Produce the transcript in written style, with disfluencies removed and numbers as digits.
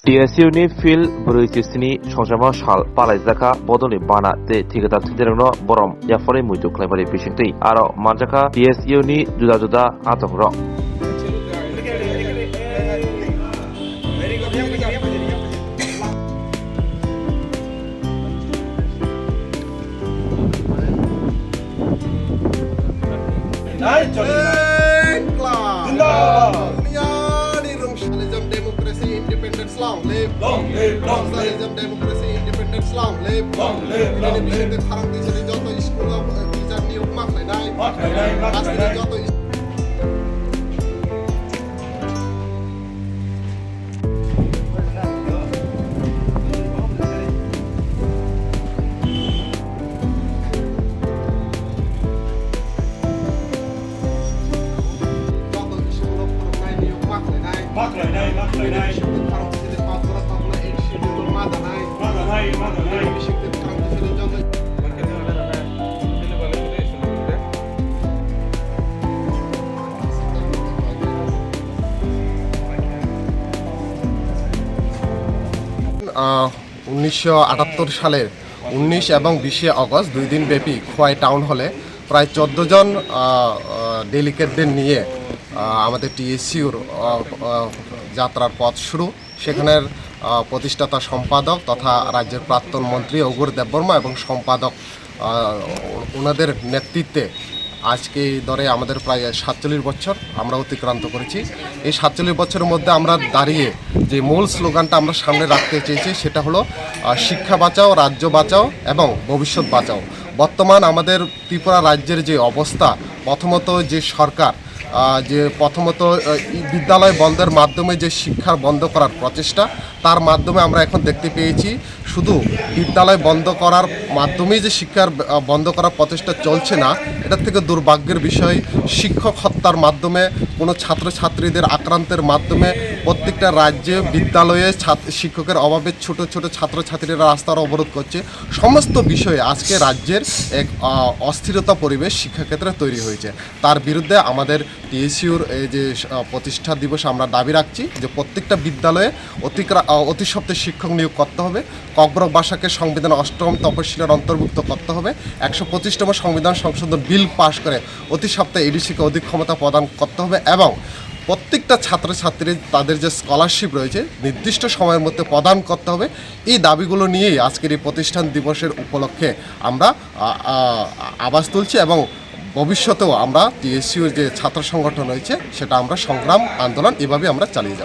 TSUनि fill ब्रैजिस्नि संजामा साल पालाइजाखा बदलनि बाना जे थिकादार थिदेरनो बरम याफरे मुइदु क्लाइबारि बिसिंतै आरो मानजाखा TSUनि जुदा जुदा आतंक Democracy, independence, long live! Long live! Long live! Democracy, independence, long live! Long live! Long live! Harang di sini joto school teacher niuk mak lai nai. Pasti joto. উনিশশো ৭৮ সালের 19 এবং 20 আগস্ট 2 দিন ব্যাপী খোয়াই টাউন হলে প্রায় 14 জন ডেলিগেটদের নিয়ে আমাদের TSUর যাত্রার পথ শুরু। সেখানের প্রতিষ্ঠাতা সম্পাদক তথা রাজ্যের প্রাক্তন মন্ত্রী অঘোর দেববর্মা এবং সম্পাদক ওনাদের নেতৃত্বে আজকে এই দরে আমাদের প্রায় ৪৭ বছর আমরা অতিক্রান্ত করেছি। এই ৪৭ বছরের মধ্যে আমরা দাঁড়িয়ে যে মূল স্লোগানটা আমরা সামনে রাখতে চেয়েছি সেটা হলো শিক্ষা বাঁচাও, রাজ্য বাঁচাও এবং ভবিষ্যৎ বাঁচাও। বর্তমান আমাদের ত্রিপুরা রাজ্যের যে অবস্থা, প্রথমত যে সরকার প্রথমত বিদ্যালয় বন্ধের মাধ্যমে যে শিক্ষা বন্ধ করার প্রচেষ্টা, তার মাধ্যমে আমরা এখন দেখতে পেয়েছি শুধু বিদ্যালয় বন্ধ করার মাধ্যমেই যে শিক্ষার বন্ধ করার প্রচেষ্টা চলছে না, এটার থেকে দুর্ভাগ্যের বিষয় শিক্ষক হত্যার মাধ্যমে কোনো ছাত্রছাত্রীদের আক্রান্তের মাধ্যমে প্রত্যেকটা রাজ্যে বিদ্যালয়ে শিক্ষকের অভাবে ছোট ছোট ছাত্রছাত্রীরা রাস্তার অবরোধ করছে। সমস্ত বিষয়ে আজকে রাজ্যের এক অস্থিরতা পরিবেশ শিক্ষাক্ষেত্রে তৈরি হয়েছে। তার বিরুদ্ধে আমাদের TSUর এই যে প্রতিষ্ঠা দিবস আমরা দাবি রাখছি যে প্রত্যেকটা বিদ্যালয়ে অতি সত্ত্বর শিক্ষক নিয়োগ করতে হবে, ককবরক ভাষাকে সংবিধান ৮ম তপশিলের অন্তর্ভুক্ত করতে হবে, ১২৫তম সংবিধান সংশোধন বিল পাশ করে অতি সত্ত্বর এডিসিকে অধিক ক্ষমতা প্রদান করতে হবে এবং প্রত্যেকটা ছাত্রছাত্রী তাদের যে স্কলারশিপ রয়েছে নির্দিষ্ট সময়ের মধ্যে প্রদান করতে হবে। এই দাবিগুলো নিয়েই আজকের এই প্রতিষ্ঠান দিবসের উপলক্ষে আমরা আওয়াজ তুলছি এবং ভবিষ্যতেও আমরা TSUর যে ছাত্র সংগঠন রয়েছে সেটা আমরা সংগ্রাম আন্দোলন এভাবে আমরা চালিয়ে যাব।